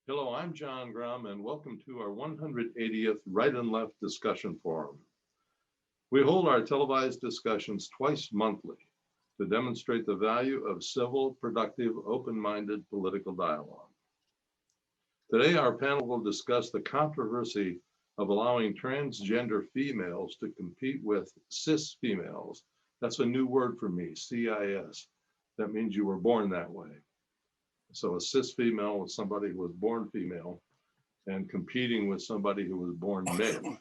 Hello, I'm John Grom, and welcome to our 180th Right and Left Discussion Forum. We hold our televised discussions twice monthly to demonstrate the value of civil, productive, open-minded political dialogue. Today, our panel will discuss the controversy of allowing transgender females to compete with cis females. That's a new word for me, CIS. That means you were born that way. So a cis female was somebody who was born female and competing with somebody who was born male.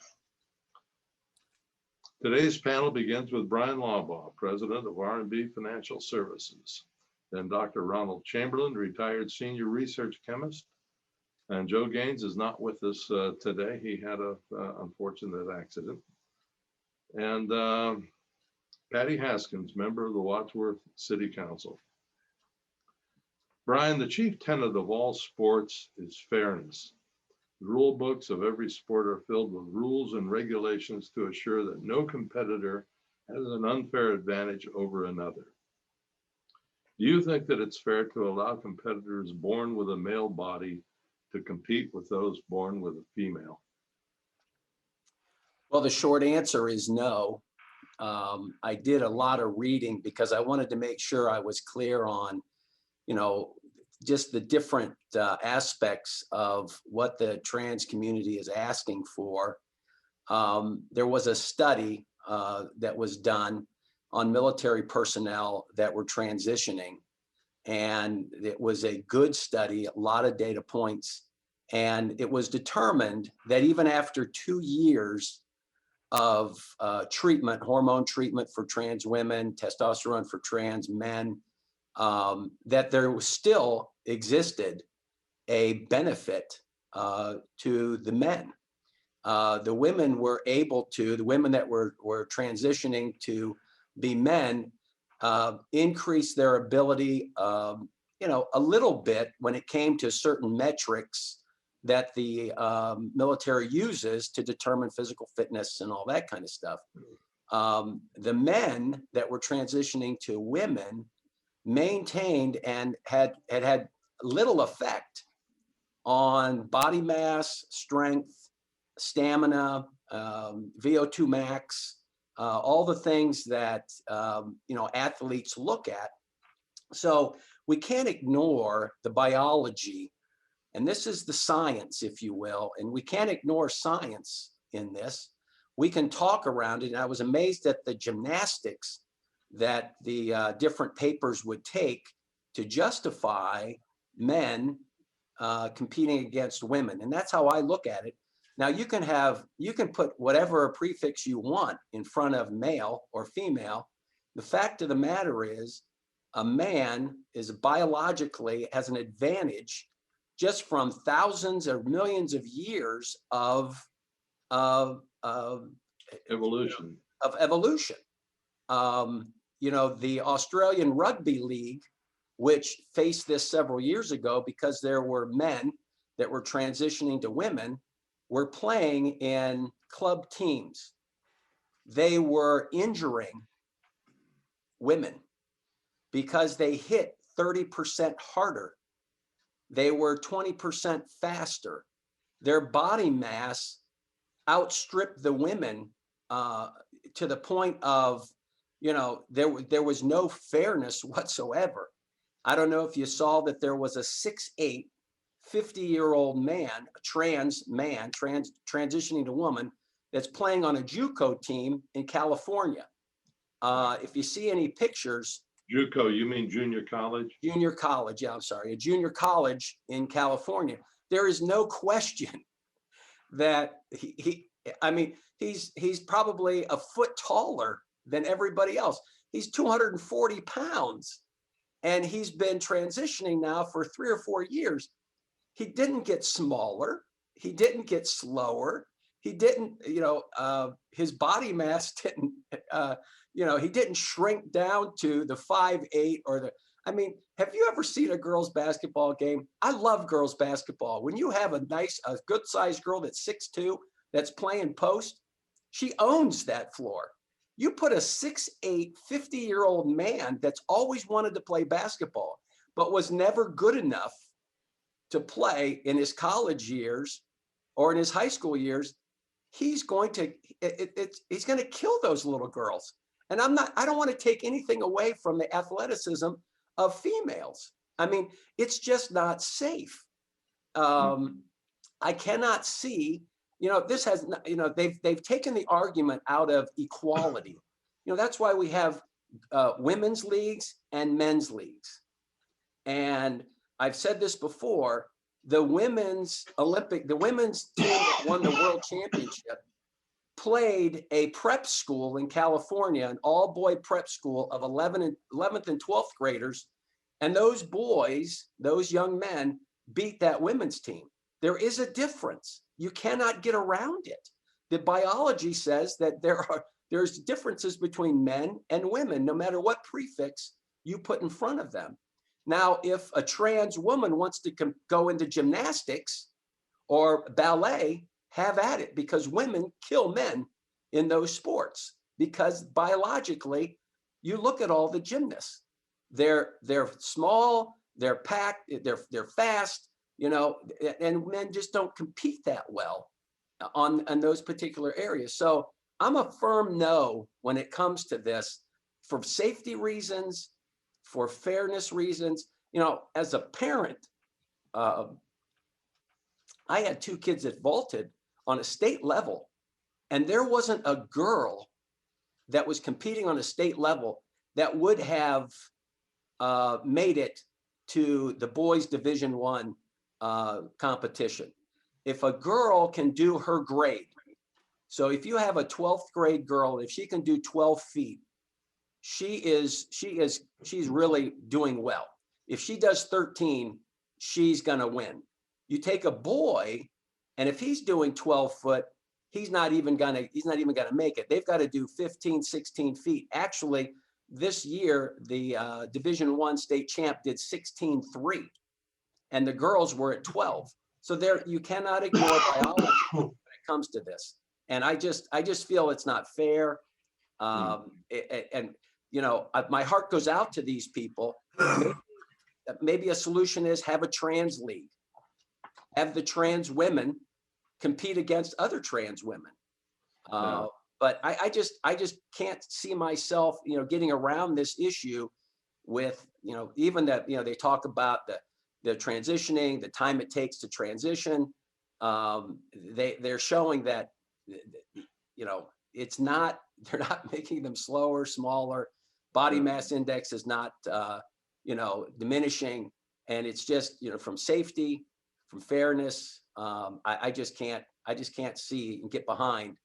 Today's panel begins with Bryan Laubaugh, president of R&B Financial Services. Then Dr. Ronald Chamberlin, retired senior research chemist. And Joe Gaines is not with us today. He had an unfortunate accident. And Patty Haskins, member of the Wadsworth City Council. Bryan, the chief tenet of all sports is fairness. The rule books of every sport are filled with rules and regulations to assure that no competitor has an unfair advantage over another. Do you think that it's fair to allow competitors born with a male body to compete with those born with a female? Well, the short answer is no. I did a lot of reading because I wanted to make sure I was clear on just the different aspects of what the trans community is asking for. There was a study that was done on military personnel that were transitioning, and it was a good study, a lot of data points, and it was determined that even after 2 years of treatment, hormone treatment for trans women, testosterone for trans men, that there still existed a benefit to the men. The women were able to, the women that were transitioning to be men, increase their ability, a little bit when it came to certain metrics that the military uses to determine physical fitness and all that kind of stuff. The men that were transitioning to women maintained and had little effect on body mass, strength, stamina, VO2 max, all the things that athletes look at. So we can't ignore the biology, and this is the science, if you will, and we can't ignore science in this. We can talk around it, and I was amazed at the gymnastics that the different papers would take to justify men competing against women. And that's how I look at it. Now you can put whatever prefix you want in front of male or female. The fact of the matter is a man is biologically has an advantage just from thousands or millions of years of Evolution. The Australian Rugby League, which faced this several years ago because there were men that were transitioning to women, were playing in club teams. They were injuring women because they hit 30% harder. They were 20% faster. Their body mass outstripped the women to the point of, there was no fairness whatsoever. I don't know if you saw that there was a 6'8", 50-year-old man, a trans man, transitioning to woman, that's playing on a JUCO team in California. If you see any pictures. JUCO, you mean junior college? Junior college, yeah, I'm sorry, a junior college in California. There is no question that he's probably a foot taller than everybody else. He's 240 pounds, and he's been transitioning now for 3 or 4 years. He didn't get smaller. He didn't get slower. He didn't, his body mass didn't, he didn't shrink down to the 5'8" or have you ever seen a girls' basketball game? I love girls' basketball. When you have a good sized girl that's 6'2", that's playing post, she owns that floor. You put a 6'8", 50-year-old man that's always wanted to play basketball, but was never good enough to play in his college years or in his high school years, he's going to he's going to kill those little girls. And I don't want to take anything away from the athleticism of females. I mean, it's just not safe. I cannot see, this has, they've taken the argument out of equality. That's why we have women's leagues and men's leagues. And I've said this before, the women's team that won the world championship played a prep school in California, an all-boy prep school of 11th and 12th graders. And those boys, those young men, beat that women's team. There is a difference. You cannot get around it. The biology says that there's differences between men and women, no matter what prefix you put in front of them. Now, if a trans woman wants to go into gymnastics or ballet, have at it, because women kill men in those sports. Because biologically, you look at all the gymnasts. They're small, they're packed, they're fast, and men just don't compete that well on those particular areas. So I'm a firm no when it comes to this, for safety reasons, for fairness reasons. As a parent, I had 2 kids that vaulted on a state level, and there wasn't a girl that was competing on a state level that would have made it to the boys Division I competition. If a girl can do her grade, so if you have a 12th grade girl, if she can do 12 feet, she's really doing well. If she does 13, she's gonna win. You take a boy, and if he's doing 12 foot, he's not even gonna make it. They've got to do 15, 16 feet. Actually, this year, the Division I state champ did 16.3, and the girls were at 12. So you cannot ignore biology when it comes to this. And I just feel it's not fair. My heart goes out to these people. Maybe a solution is have a trans league, have the trans women compete against other trans women. But I just can't see myself, getting around this issue with, even that, they talk about the transitioning, the time it takes to transition. They're showing that, they're not making them slower, smaller. Body mass index is not, diminishing. And it's just, from safety, from fairness, I just can't see and get behind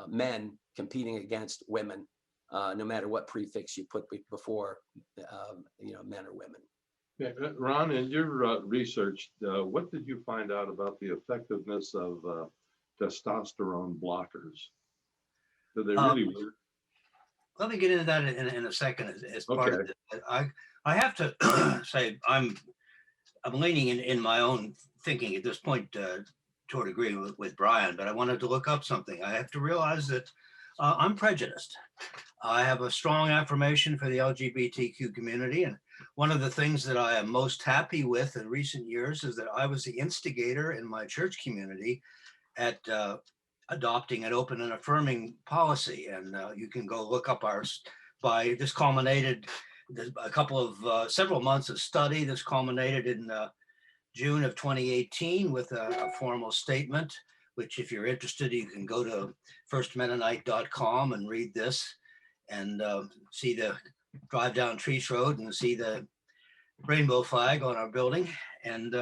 men competing against women, no matter what prefix you put before, men or women. Yeah, Ron, in your research, what did you find out about the effectiveness of testosterone blockers? Do they really work? Let me get into that in a second as part of it. I have to say I'm leaning in my own thinking at this point toward agreeing with Bryan, but I wanted to look up something. I have to realize that I'm prejudiced. I have a strong affirmation for the LGBTQ community, and one of the things that I am most happy with in recent years is that I was the instigator in my church community at adopting an open and affirming policy. And you can go look up this culminated several months of study. This culminated in June of 2018 with a formal statement, which if you're interested, you can go to firstmennonite.com and read this and see the drive down Treese Road and see the rainbow flag on our building. And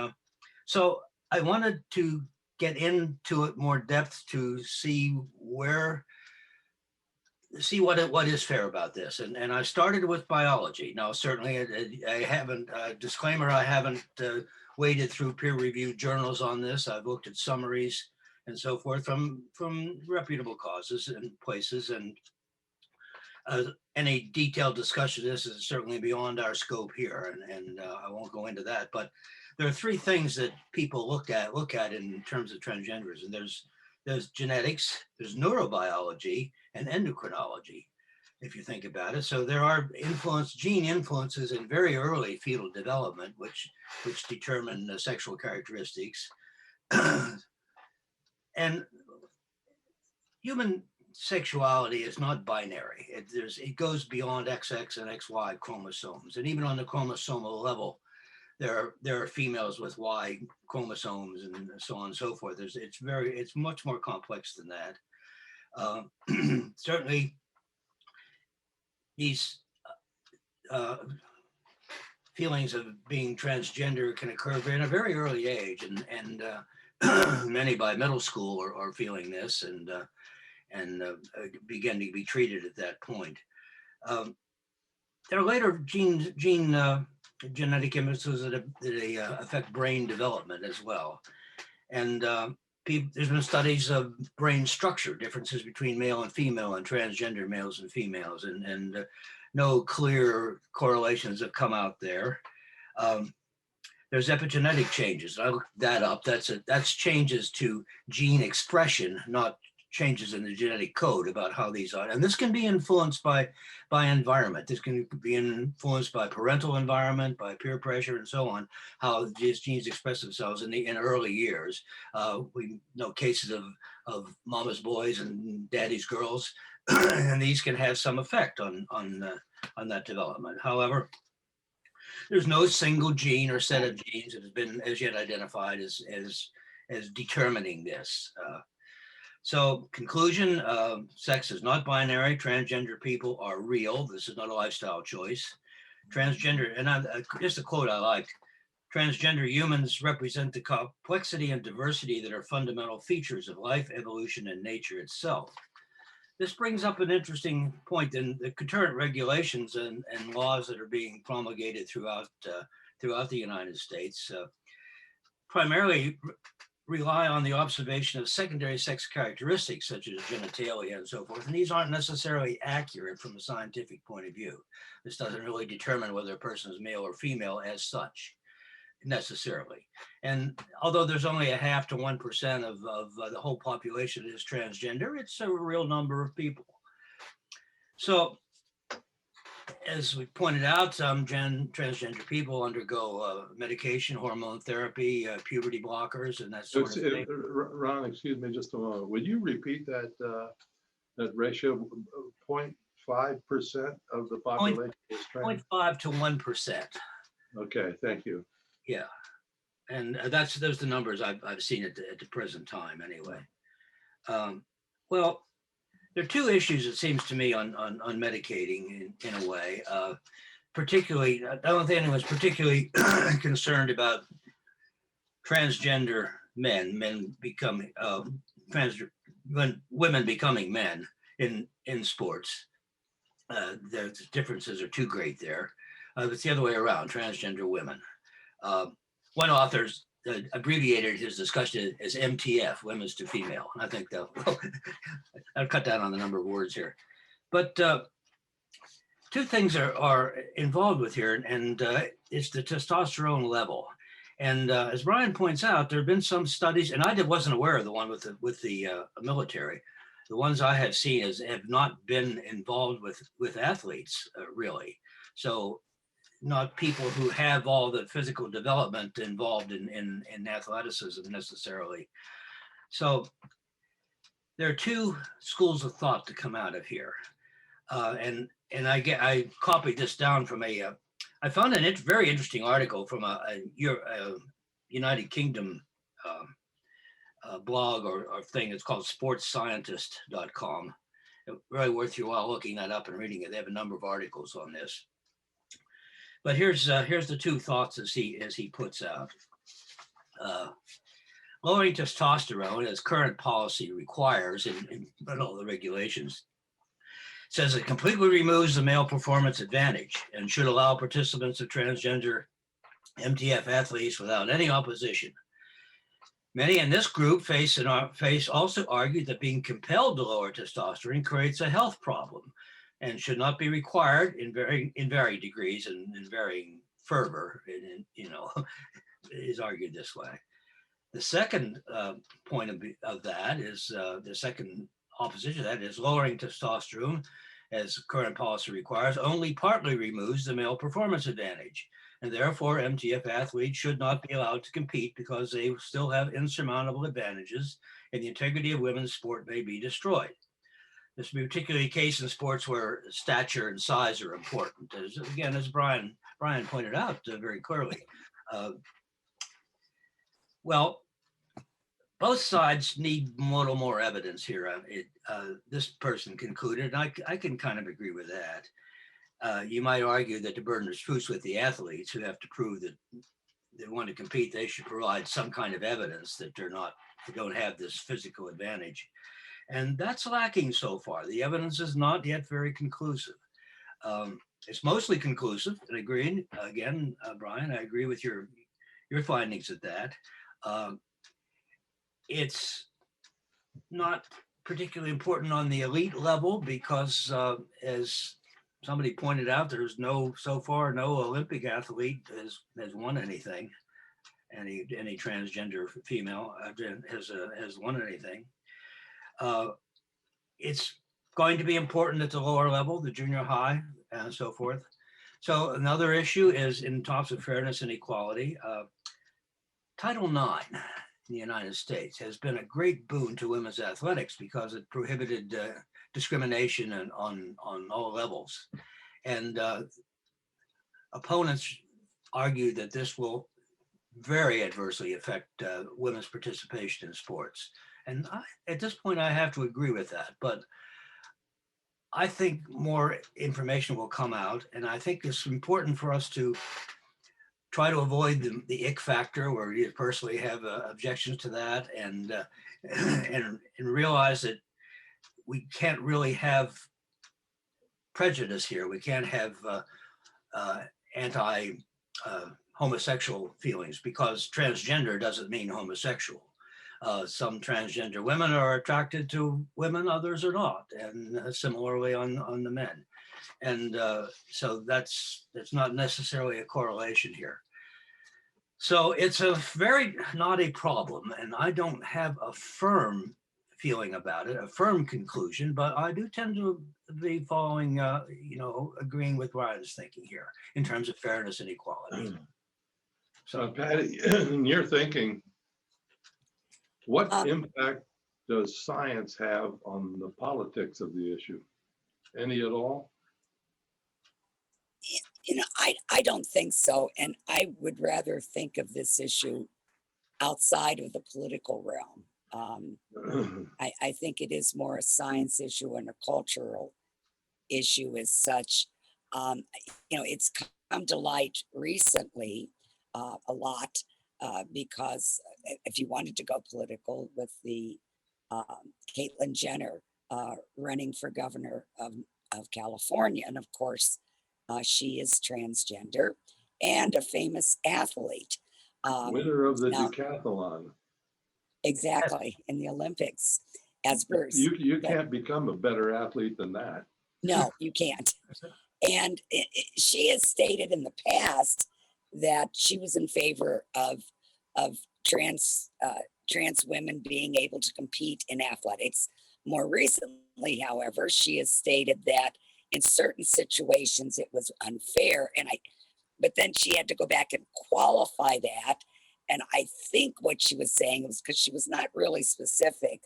so I wanted to get into it more depth to see what is fair about this. And I started with biology. Now, certainly I haven't, disclaimer, I haven't waded through peer-reviewed journals on this. I've looked at summaries and so forth from reputable causes and places. And any detailed discussion of this is certainly beyond our scope here, and I won't go into that. But there are 3 things that people look at in terms of transgenderism. There's genetics, there's neurobiology, and endocrinology. if you think about it. So there are gene influences in very early fetal development, which determine the sexual characteristics. And human sexuality is not binary. It goes beyond XX and XY chromosomes. And even on the chromosomal level, there are females with Y chromosomes and so on and so forth. It's much more complex than that. Certainly, these feelings of being transgender can occur in a very early age, and many by middle school are feeling this and begin to be treated at that point. There are later genetic influences that affect brain development as well. And there's been studies of brain structure, differences between male and female and transgender males and females, and no clear correlations have come out there. There's epigenetic changes. I looked that up. That's changes to gene expression, not changes in the genetic code about how these are. And this can be influenced by environment. This can be influenced by parental environment, by peer pressure, and so on, how these genes express themselves in early years. We know cases of mama's boys and daddy's girls, and these can have some effect on that development. However, there's no single gene or set of genes that has been as yet identified as determining this. So conclusion, sex is not binary. Transgender people are real. This is not a lifestyle choice. Transgender, and just a quote I liked, transgender humans represent the complexity and diversity that are fundamental features of life, evolution, and nature itself. This brings up an interesting point in the current regulations and laws that are being promulgated throughout the United States, primarily rely on the observation of secondary sex characteristics such as genitalia and so forth. And these aren't necessarily accurate from a scientific point of view. This doesn't really determine whether a person is male or female as such, necessarily. And although there's only 0.5% to 1% of the whole population is transgender, it's a real number of people. So, as we pointed out, some transgender people undergo medication, hormone therapy, puberty blockers, and that sort of thing. Ron, excuse me just a moment. Would you repeat that ratio? 0.5% of the population is trans? 0.5 to 1%. Okay, thank you. Yeah, and those are the numbers I've seen at the present time, anyway. Well, there are two issues, it seems to me, on medicating in a way. Particularly, I don't think anyone's particularly concerned about transgender men becoming women becoming men in sports. The differences are too great there. It's the other way around, transgender women. One author's abbreviated his discussion as MTF, women's to female. I think I'll cut down on the number of words here. But two things are involved with here, and it's the testosterone level. And as Bryan points out, there have been some studies, and I wasn't aware of the one with the military. The ones I have seen have not been involved with athletes, really. So not people who have all the physical development involved in athleticism necessarily. So there are two schools of thought to come out of here. And I copied this down from I found a very interesting article from a United Kingdom blog or thing. It's called sportsscientist.com. Really worth your while looking that up and reading it. They have a number of articles on this. But here's the two thoughts as he puts out. Lowering testosterone, as current policy requires in all the regulations, says it completely removes the male performance advantage and should allow participants of transgender MTF athletes without any opposition. Many in this group also argued that being compelled to lower testosterone creates a health problem and should not be required in varying degrees and in varying fervor, is argued this way. The second point of that is the second opposition to that is lowering testosterone as current policy requires, only partly removes the male performance advantage. And therefore, MTF athletes should not be allowed to compete because they still have insurmountable advantages and the integrity of women's sport may be destroyed. This would be particularly the case in sports where stature and size are important. As Bryan pointed out very clearly. Well, both sides need a little more evidence here. This person concluded, and I can kind of agree with that. You might argue that the burden is truth with the athletes who have to prove that they want to compete. They should provide some kind of evidence that they don't have this physical advantage. And that's lacking so far. The evidence is not yet very conclusive. It's mostly conclusive, and agreeing, again, Bryan, I agree with your findings of that. It's not particularly important on the elite level because, as somebody pointed out, there's so far no Olympic athlete has won anything. Any transgender female has won anything. It's going to be important at the lower level, the junior high and so forth. So another issue is in talks of fairness and equality. Title IX in the United States has been a great boon to women's athletics because it prohibited discrimination on all levels. And opponents argue that this will very adversely affect women's participation in sports. And at this point, I have to agree with that. But I think more information will come out. And I think it's important for us to try to avoid the ick factor where you personally have objections to that and realize that we can't really have prejudice here. We can't have anti-homosexual feelings because transgender doesn't mean homosexual. Some transgender women are attracted to women, others are not, and similarly on the men. And so that's not necessarily a correlation here. So it's not a problem, and I don't have a firm feeling about it, a firm conclusion, but I do tend to be following, agreeing with Ryan's thinking here in terms of fairness and equality. So Patty, in your thinking, what impact does science have on the politics of the issue? Any at all? I don't think so. And I would rather think of this issue outside of the political realm. I think it is more a science issue and a cultural issue as such. It's come to light recently a lot because if you wanted to go political with the Caitlyn Jenner running for governor of California, and of course, she is transgender and a famous athlete. Winner of the decathlon. Exactly, in the Olympics, as Bruce. You can't become a better athlete than that. No, you can't. And she has stated in the past that she was in favor of trans women being able to compete in athletics. More recently, however, she has stated that in certain situations it was unfair, but then she had to go back and qualify that. And I think what she was saying was, because she was not really specific,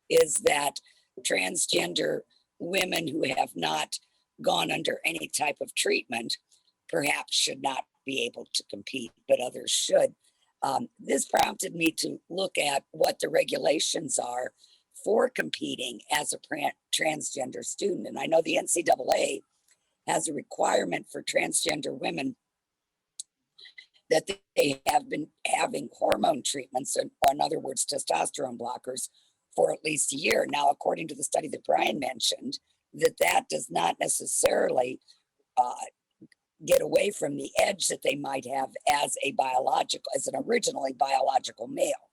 is that transgender women who have not gone under any type of treatment perhaps should not be able to compete, but others should. This prompted me to look at what the regulations are for competing as a transgender student. And I know the NCAA has a requirement for transgender women that they have been having hormone treatments, or in other words, testosterone blockers, for at least a year. Now, according to the study that Bryan mentioned, that does not necessarily get away from the edge that they might have as an originally biological male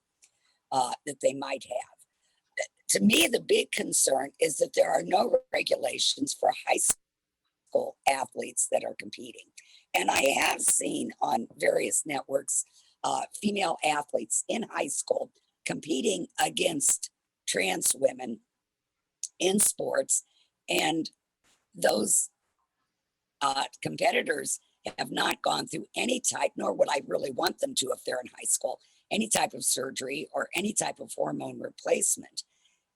that they might have. To me, the big concern is that there are no regulations for high school athletes that are competing. And I have seen on various networks female athletes in high school competing against trans women in sports. And those competitors have not gone through any type, nor would I really want them to if they're in high school, any type of surgery or any type of hormone replacement.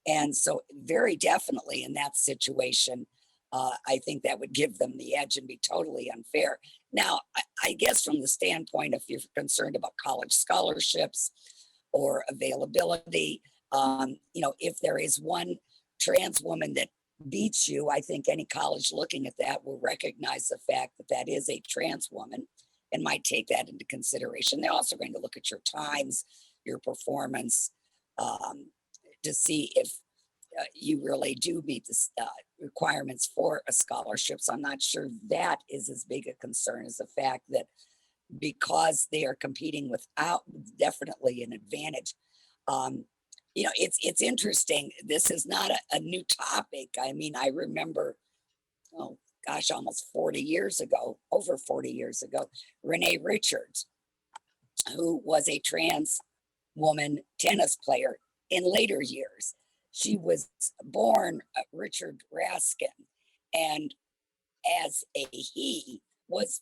And so very definitely in that situation, I think that would give them the edge and be totally unfair. Now, I guess from the standpoint, if you're concerned about college scholarships or availability, if there is one trans woman that beats you, I think any college looking at that will recognize the fact that that is a trans woman and might take that into consideration. They're also going to look at your times, your performance, to see if you really do meet the requirements for a scholarship. So I'm not sure that is as big a concern as the fact that because they are competing without definitely an advantage. It's interesting. This is not a new topic. I mean, I remember, oh gosh, almost 40 years ago, over 40 years ago, Renee Richards, who was a trans woman tennis player in later years. She was born Richard Raskin, and as a he was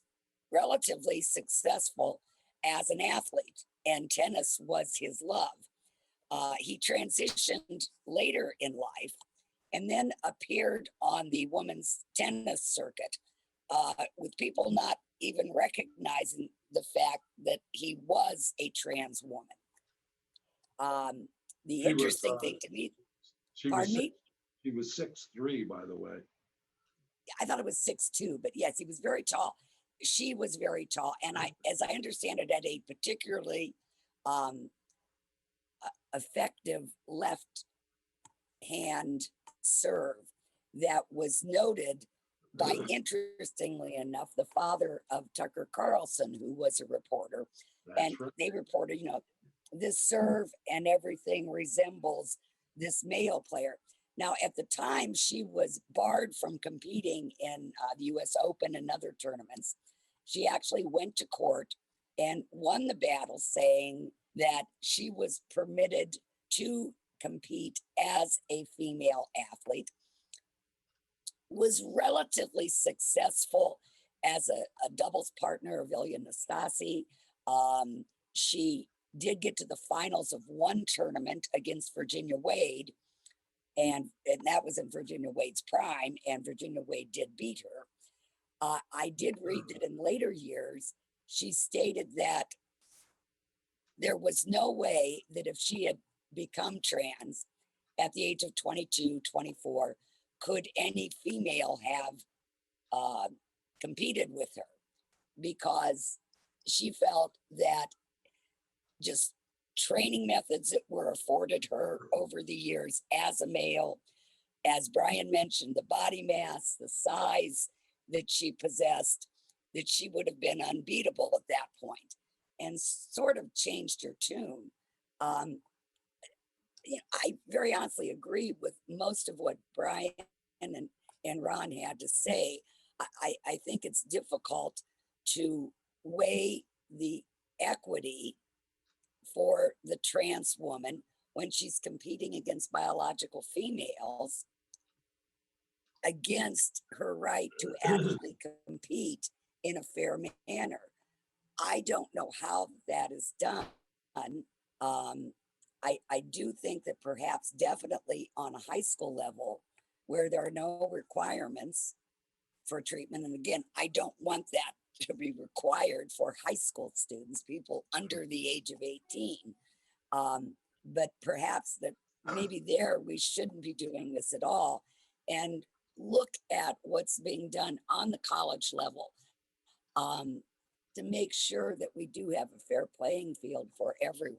relatively successful as an athlete, and tennis was his love. He transitioned later in life and then appeared on the women's tennis circuit with people not even recognizing the fact that he was a trans woman. The She was, interesting thing to me, She pardon was me? He was 6'3", by the way. I thought it was 6'2", but yes, he was very tall. She was very tall. And as I understand it, had a particularly effective left hand serve that was noted by, interestingly enough, the father of Tucker Carlson, who was a reporter. That's right. They reported, this serve and everything resembles this male player. Now, at the time, she was barred from competing in the US Open and other tournaments. She actually went to court and won the battle, saying that she was permitted to compete as a female athlete, was relatively successful as a doubles partner of Ilya Nastasi. She did get to the finals of one tournament against Virginia Wade, and that was in Virginia Wade's prime, and Virginia Wade did beat her. I did read that in later years, she stated that there was no way that if she had become trans at the age of 22, 24, could any female have competed with her, because she felt that just training methods that were afforded her over the years as a male, as Bryan mentioned, the body mass, the size that she possessed, that she would have been unbeatable at that point, and sort of changed her tune. I very honestly agree with most of what Bryan and Ron had to say. I think it's difficult to weigh the equity for the trans woman when she's competing against biological females against her right to actually compete in a fair manner. I don't know how that is done. I do think that perhaps definitely on a high school level where there are no requirements for treatment. And again, I don't want that to be required for high school students, people under the age of 18. But perhaps that maybe there we shouldn't be doing this at all, and look at what's being done on the college level to make sure that we do have a fair playing field for everyone.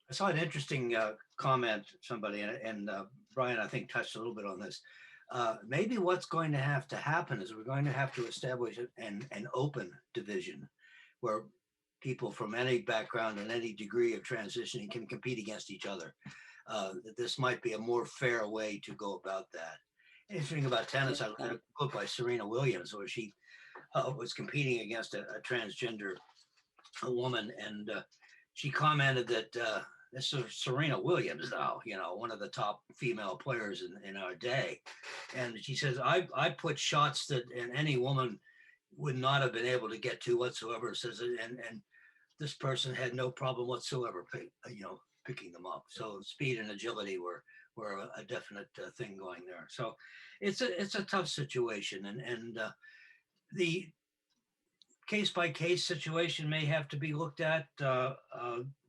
I saw an interesting comment, somebody, and Bryan, I think, touched a little bit on this. Maybe what's going to have to happen is we're going to have to establish an open division where people from any background and any degree of transitioning can compete against each other. This might be a more fair way to go about that. Interesting about tennis, I read a book by Serena Williams where she was competing against a transgender woman, and she commented that this is Serena Williams now, one of the top female players in our day. And she says, I put shots that any woman would not have been able to get to whatsoever. Says, and this person had no problem whatsoever, picking them up. So speed and agility were a definite thing going there. So it's a tough situation, and the case by case situation may have to be looked at. There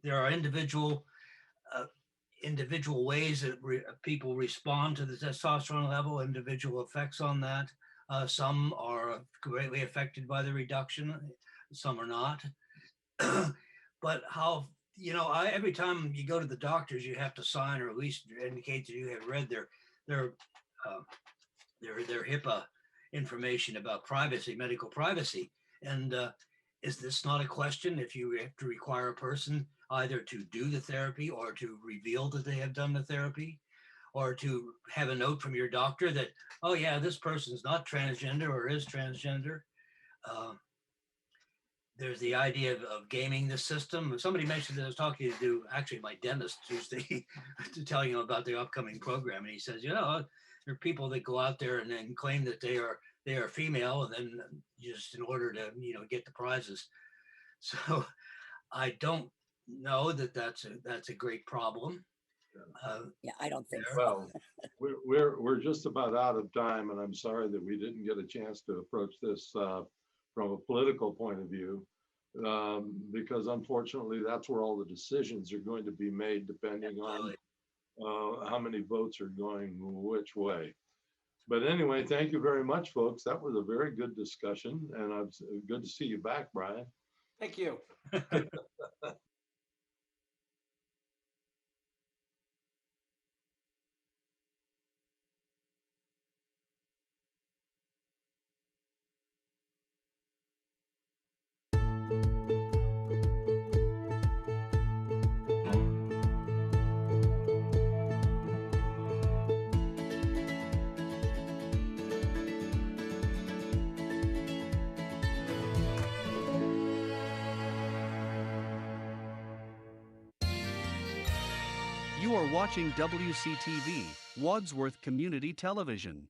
are individual ways that people respond to the testosterone level, individual effects on that. Some are greatly affected by the reduction, some are not. But how, every time you go to the doctors, you have to sign or at least indicate that you have read their HIPAA information about privacy, medical privacy. And is this not a question if you have to require a person either to do the therapy or to reveal that they have done the therapy, or to have a note from your doctor that, oh yeah, this person's not transgender or is transgender? There's the idea of gaming the system. Somebody mentioned that I was talking to actually my dentist Tuesday to tell him about the upcoming program. And he says, there are people that go out there and then claim that they are female, and then just in order to, get the prizes. So I don't know that that's a great problem. Yeah, I don't think so. Well, we're just about out of time, and I'm sorry that we didn't get a chance to approach this from a political point of view, because unfortunately that's where all the decisions are going to be made, depending on how many votes are going which way. But anyway, thank you very much, folks. That was a very good discussion, and it's good to see you back, Brian. Thank you. You are watching WCTV, Wadsworth Community Television.